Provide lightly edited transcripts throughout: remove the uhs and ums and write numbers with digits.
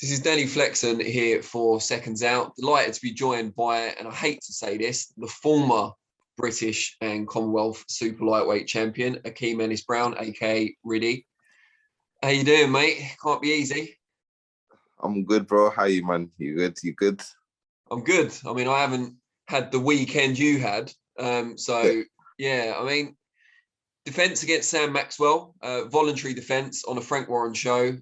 This is Danny Flexon here for Seconds Out. Delighted to be joined by, and I hate to say this, the former British and Commonwealth super lightweight champion, Akeem Ennis-Brown, aka Riddy. How you doing, mate? Can't be easy. I'm good, bro. How you, man? You good? You good? I'm good. I mean, I haven't had the weekend you had. Yeah, I mean, defence against Sam Maxwell, voluntary defence on a Frank Warren show.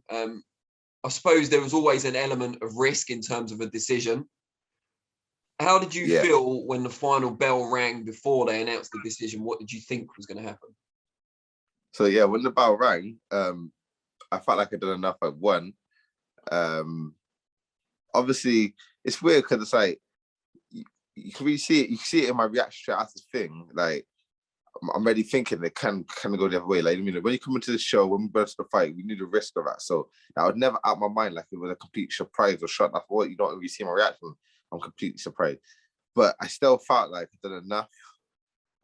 I suppose there was always an element of risk in terms of a decision. How did you feel when the final bell rang before they announced the decision? What did you think was going to happen? So, yeah, when the bell rang, I felt like I did enough at one. Obviously, it's weird because it's like, you can really see it. You can see it in my reaction straight after the thing. Like, I'm already thinking it can go the other way. Like, I mean, when you come into the show, when we go to the fight, we knew the risk of that. So that would never out my mind like it was a complete surprise or shock. I thought, you don't really see my reaction. I'm completely surprised. But I still felt like I did enough.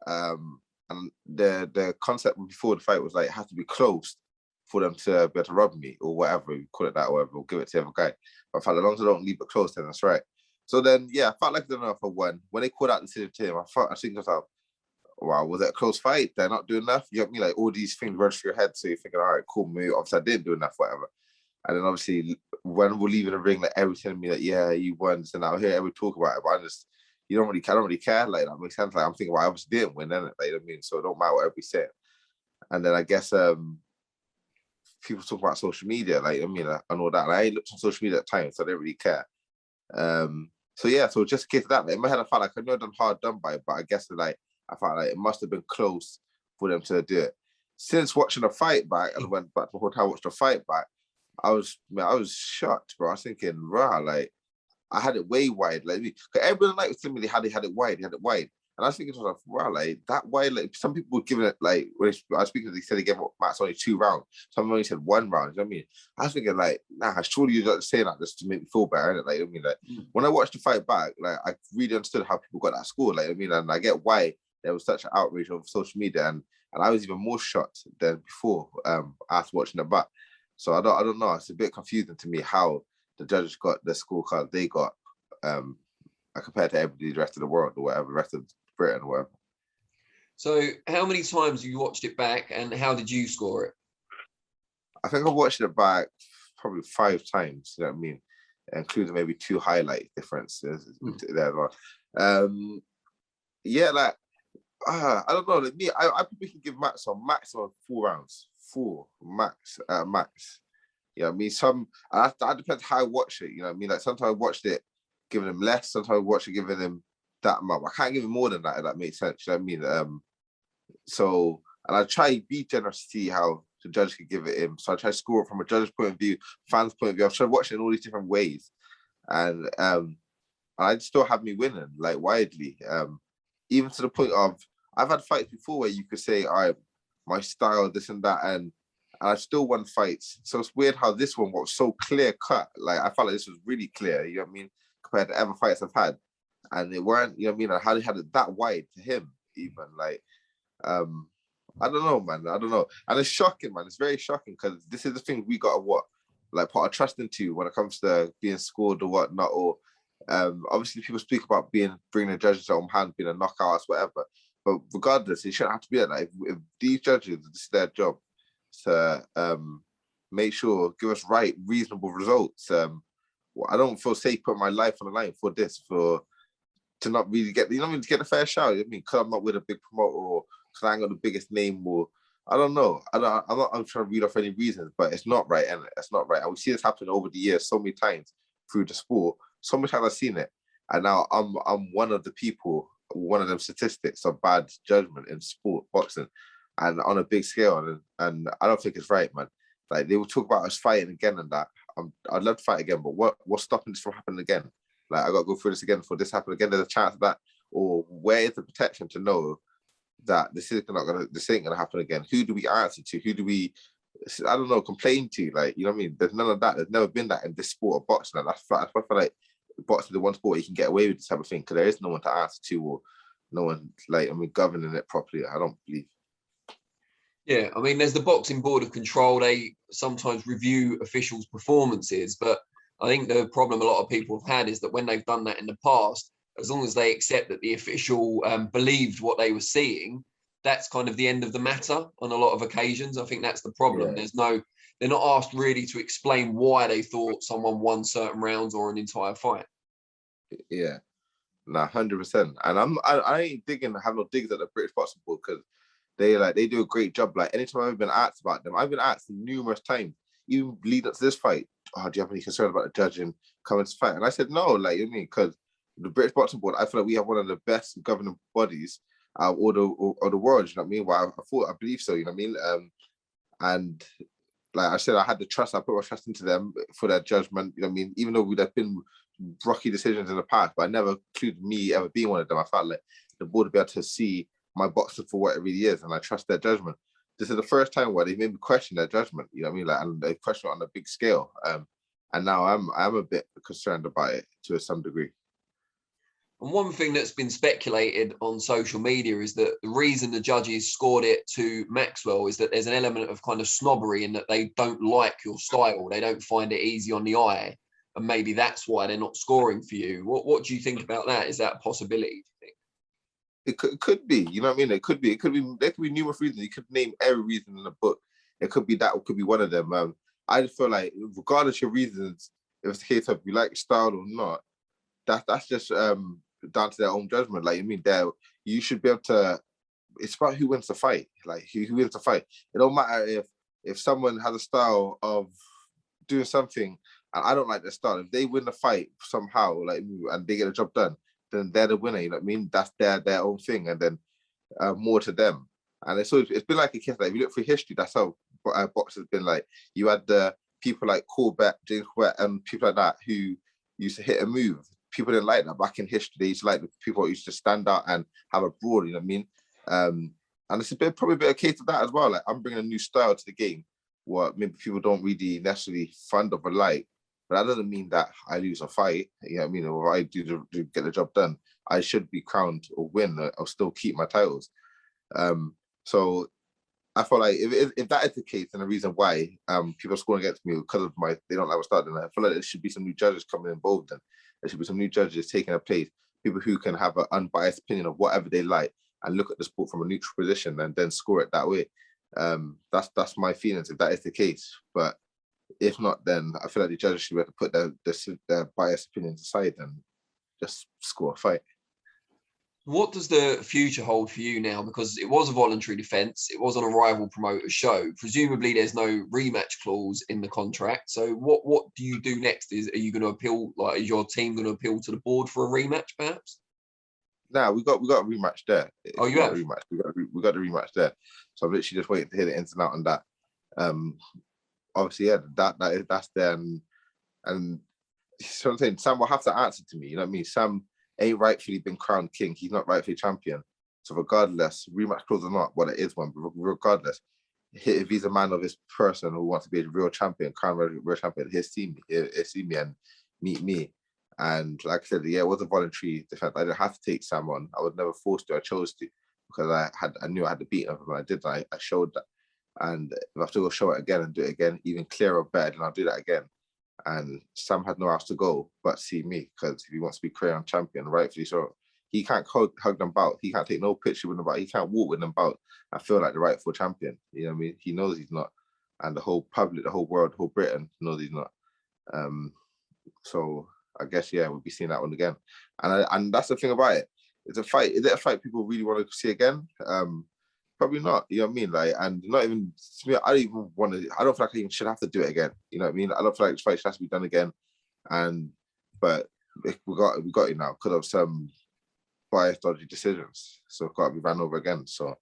And the concept before the fight was like, it had to be closed for them to be able to rob me or whatever, you call it that or whatever, or give it to the other guy. But I felt as long as I don't leave it closed, then that's right. So then, yeah, I felt like I did enough for one. When they called out the decision to him, I think to myself, wow, was it a close fight? They're not doing enough. You get me? Like all these things run through your head. So you're thinking, all right, cool, maybe obviously I didn't do enough, whatever. And then obviously when we're leaving the ring, like everyone's telling me like, yeah, you won. So now I hear everyone talk about it, but I don't really care. Like that makes sense. Like I'm thinking, well, I obviously didn't win, innit? Like, you know what I mean? So it don't matter what everybody said. And then I guess people talk about social media, like I mean, and all that. And I looked on social media at the time, so I didn't really care. So yeah, so just in case of that, like, in my head, I felt like I know I'd done hard done by it, but I guess like I felt like it must have been close for them to do it. Since watching the fight back, and went back to the hotel, watched the fight back, I was shocked, bro. I was thinking, wow, like I had it way wide. Like, because everyone like was telling me they had it wide. And I was thinking to myself, wow, like that wide, like some people were giving it like when I was speaking, they said they gave Max only 2 rounds. Some only said 1 round. You know what I mean? I was thinking like, nah, surely you're not saying that just to make me feel better, innit? Like, you know what I mean? Like when I watched the fight back, like I really understood how people got that score. Like, I mean, and I get why there was such an outrage over social media, and I was even more shocked than before after watching it back. So I don't know. It's a bit confusing to me how the judges got the scorecard they got compared to everybody, the rest of the world or whatever, the rest of Britain or whatever. So how many times have you watched it back and how did you score it? I think I've watched it back probably 5 times, you know what I mean? Including maybe 2 highlight differences there as well. Yeah, like, I don't know. Like me, I probably can give Max a maximum 4 rounds. 4 max. You know what I mean? That depends how I watch it, you know what I mean? Like sometimes I watched it giving him less, sometimes I watch it giving him that amount. I can't give him more than that, if that makes sense. You know what I mean? So, and I try to be generous to see how the judge could give it him. So I try to score it from a judge's point of view, fans' point of view. I've tried watching in all these different ways. And I still have me winning, like widely. Even to the point of, I've had fights before where you could say, all right, my style, this and that, and I've still won fights. So it's weird how this one was so clear cut. Like I felt like this was really clear, you know what I mean, compared to other fights I've had. And they weren't, you know what I mean, like how they had it that wide to him, even. Like, I don't know, man. I don't know. And it's shocking, man. It's very shocking because this is the thing we got to put our trust into when it comes to being scored or whatnot. Or obviously people speak about bringing the judges to their own hand, being a knockout, whatever. But regardless, it shouldn't have to be like that. If these judges, this is their job to make sure, give us reasonable results. I don't feel safe putting my life on the line for this, to not really get, to get a fair shout. I mean, because I'm not with a big promoter or because I ain't got the biggest name, or I don't know. I'm trying to read off any reasons, but it's not right, and it's not right. And we see this happen over the years so many times through the sport. So many times I've seen it, and now I'm one of the people, one of them statistics of bad judgment in sport, boxing, and on a big scale. And I don't think it's right, man. Like they will talk about us fighting again and that. I'd love to fight again, but what's stopping this from happening again? Like I got to go through this again for this happen again. There's a chance of that, or where is the protection to know that this ain't gonna happen again? Who do we answer to? Who do we, I don't know, complain to? Like, you know what I mean? There's none of that. There's never been that in this sport of boxing. And that's why I feel like boxing is the one sport where you can get away with this type of thing because there is no one to answer to, or no one governing it properly. I don't believe. Yeah, I mean, there's the Boxing Board of Control. They sometimes review officials' performances, but I think the problem a lot of people have had is that when they've done that in the past, as long as they accept that the official believed what they were seeing, that's kind of the end of the matter on a lot of occasions. I think that's the problem. Yeah. They're not asked really to explain why they thought someone won certain rounds or an entire fight. Yeah. Nah, 100%. And I ain't have no digs at the British Boxing Board, because they do a great job. Like, anytime I've been asked about them, I've been asked numerous times, even lead up to this fight, oh, do you have any concern about the judging coming to fight? And I said no, like, you know what I mean? Because the British Boxing Board, I feel like we have one of the best governing bodies out of all the world, you know what I mean? Well, I believe so, you know what I mean? And like I said, I had the trust, I put my trust into them for their judgment, you know what I mean? Even though there've been rocky decisions in the past, but I never included me ever being one of them. I felt like the board would be able to see my boxing for what it really is, and I trust their judgment. This is the first time where they made me question their judgment, you know what I mean? Like, and they question it on a big scale. And now I'm a bit concerned about it to some degree. And one thing that's been speculated on social media is that the reason the judges scored it to Maxwell is that there's an element of kind of snobbery in that they don't like your style. They don't find it easy on the eye. And maybe that's why they're not scoring for you. What do you think about that? Is that a possibility, do you think? It could be, you know what I mean? There could be numerous reasons. You could name every reason in the book. It could be that, or could be one of them. I just feel like, regardless of your reasons, if it's the case of you like style or not, that's just down to their own judgment. Like, I mean, you should be able to. It's about who wins the fight. Like, who wins the fight. It don't matter if someone has a style of doing something and I don't like their style. If they win the fight somehow, like, and they get the job done, then they're the winner. You know what I mean? That's their own thing, and then more to them. And it's been like a case. Like, if you look through history, that's how boxers been. Like, you had the people like Corbett, James Corbett, and people like that who used to hit a move. People didn't like that back in history. They used to like the people who used to stand out and have a brawl. You know what I mean? And it's probably a bit of a case of that as well. Like, I'm bringing a new style to the game, what maybe people don't really necessarily fond of or like. But that doesn't mean that I lose a fight. You know what I mean? Or I do get the job done. I should be crowned or win. Or still keep my titles. So I feel like if that is the case, and the reason why people are scoring against me because of they don't like my style, then I feel like there should be some new judges coming involved. Then there should be some new judges taking a place, people who can have an unbiased opinion of whatever they like and look at the sport from a neutral position and then score it that way. That's my feelings if that is the case. But if not, then I feel like the judges should be able to put their biased opinions aside and just score a fight. What does the future hold for you now? Because it was a voluntary defence. It was on a rival promoter show. Presumably there's no rematch clause in the contract. So what do you do next? Are you going to appeal? Like, is your team going to appeal to the board for a rematch, perhaps? Nah, we got a rematch there. Oh, you have? A rematch. We got a rematch there. So I'm literally just waiting to hear the ins and out on that. Obviously, yeah, that's there. And so I'm saying Sam will have to answer to me. You know what I mean? Sam ain't rightfully been crowned king. He's not rightfully champion. So regardless, rematch clause or not, well, it is one. But regardless, if he's a man of his person who wants to be a real champion, crowned real champion, he'll see me and meet me. And like I said, yeah, it was a voluntary defense. I didn't have to take Sam on. I was never forced to. I chose to because I knew I had to beat him. And I did. I showed that. And if I have to go show it again and do it again, even clearer, better, then I'll do that again. And Sam had nowhere else to go but see me, because if he wants to be crowned champion, rightfully so, he can't hug them bout. He can't take no picture with them bout. He can't walk with them bout. I feel like the rightful champion. You know what I mean? He knows he's not, and the whole public, the whole world, the whole Britain knows he's not. So I guess, yeah, we'll be seeing that one again. And that's the thing about it. It's a fight. Is it a fight people really want to see again? Probably not. You know what I mean? Like, and not even. I don't even want to. I don't feel like I even should have to do it again. You know what I mean? I don't feel like this fight should have to be done again. But we got it now because of some biased, dodgy decisions. So it got to be ran over again. So,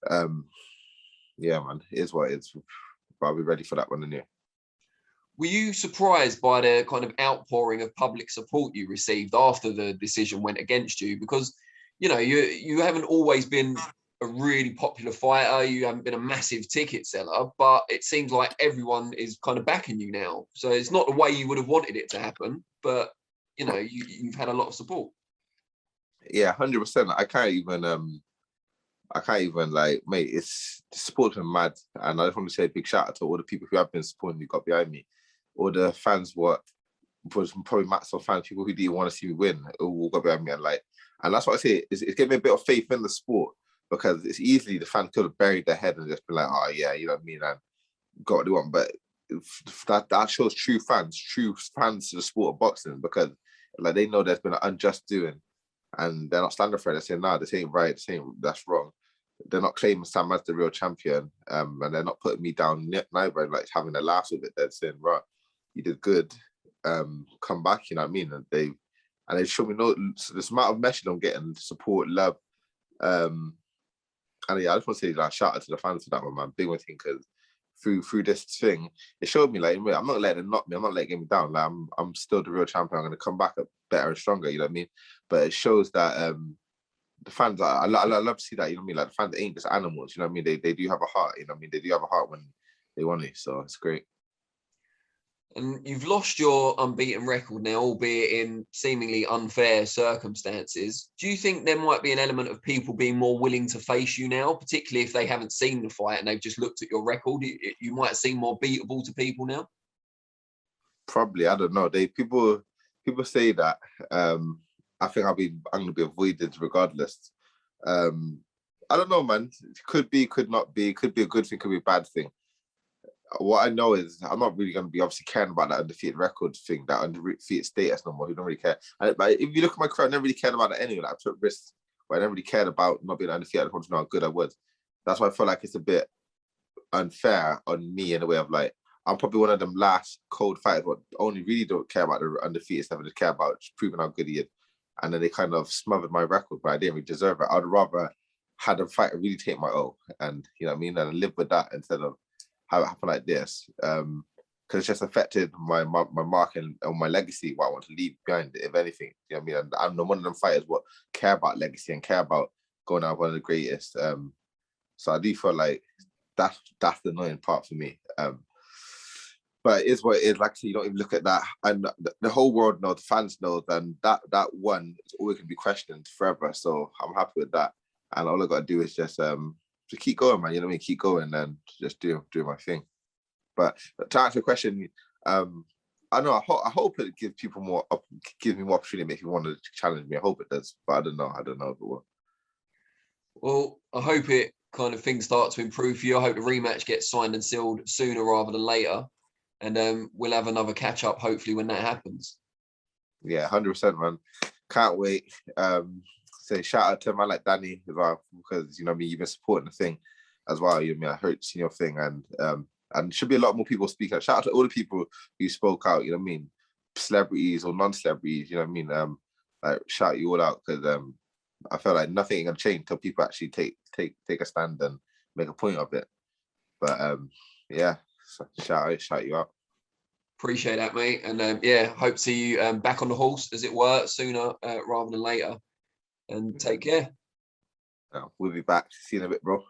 yeah, man, it is what it is. But I'll be ready for that one in here. Were you surprised by the kind of outpouring of public support you received after the decision went against you? Because, you know, you haven't always been a really popular fighter. You haven't been a massive ticket seller, but it seems like everyone is kind of backing you now. So it's not the way you would have wanted it to happen, but, you know, you've had a lot of support. Yeah, 100%. I can't even like, mate, it's the support's been mad. And I just want to say a big shout out to all the people who have been supporting me, got behind me. All the fans, was probably Maxwell fans, people who didn't want to see me win, all got behind me, and that's what I say. It's giving me a bit of faith in the sport, because it's easily the fans could have buried their head and just been like, oh yeah, you know what I mean, and got what they want. But that shows true fans to the sport of boxing, because like they know there's been an unjust doing, and they're not standing for it. They're saying, nah, this ain't right, that's wrong. They're not claiming Sam as the real champion, and they're not putting me down neither, like having a laugh with it. They're saying, right, you did good, come back, you know what I mean? And they show me so this amount of message I'm getting, support, love, and yeah, I just want to say like shout out to the fans for that one, man. Big one thing, because through this thing, it showed me like I'm not letting it knock me, I'm not letting it get me down. Like I'm still the real champion. I'm gonna come back up better and stronger, you know what I mean? But it shows that the fans, I love to see that, you know what I mean? Like the fans ain't just animals, you know what I mean? They do have a heart, you know what I mean? They do have a heart when they want it, so it's great. And you've lost your unbeaten record now, albeit in seemingly unfair circumstances. Do you think there might be an element of people being more willing to face you now, particularly if they haven't seen the fight and they've just looked at your record? You might seem more beatable to people now? Probably, I don't know. People say that. I think I'm gonna be avoided regardless. I don't know, man. It could be, could not be. Could be a good thing, could be a bad thing. What I know is I'm not really going to be obviously caring about that undefeated record thing, that undefeated status no more. You don't really care. But if you look at my career, I never really cared about it anyway. Like, I took risks, but I never really cared about not being undefeated. I wanted to know how good I was. That's why I feel like it's a bit unfair on me in a way of like, I'm probably one of them last cold fighters what only really don't care about the undefeated stuff. I just care about just proving how good he is. And then they kind of smothered my record, but I didn't really deserve it. I'd rather had a fighter really take my O, and you know what I mean, and live with that instead of have it happen like this, because it's just affected my mark and my legacy, what I want to leave behind, if anything. You know what I mean? And I'm one of them fighters what care about legacy and care about going out one of the greatest. So I do feel like that's the annoying part for me. But it is what it is. Like, you don't even look at that, and the whole world knows, the fans know, then that one is always going to be questioned forever. So I'm happy with that, and all I got to do is just keep going, man. You know what I mean? Keep going and just do my thing. But to answer the question, I know I hope it gives people gives me more opportunity if you want to challenge me. I hope it does, but I don't know if it will. Well, I hope it kind of things start to improve for you. I hope the rematch gets signed and sealed sooner rather than later, and we'll have another catch up hopefully when that happens. Yeah, 100%, man. Can't wait. Say shout out to a man like Danny as well, because you know what I mean, you've been supporting the thing as well. You know what I mean, I heard seeing your thing, and should be a lot more people speak out. Shout out to all the people who spoke out, you know what I mean, celebrities or non-celebrities, you know what I mean. Like shout you all out, because I feel like nothing ain't gonna change until people actually take a stand and make a point of it. But yeah, so shout you out. Appreciate that, mate. And yeah, hope to see you back on the horse, as it were, sooner rather than later. And take care. We'll be back. See you in a bit, bro.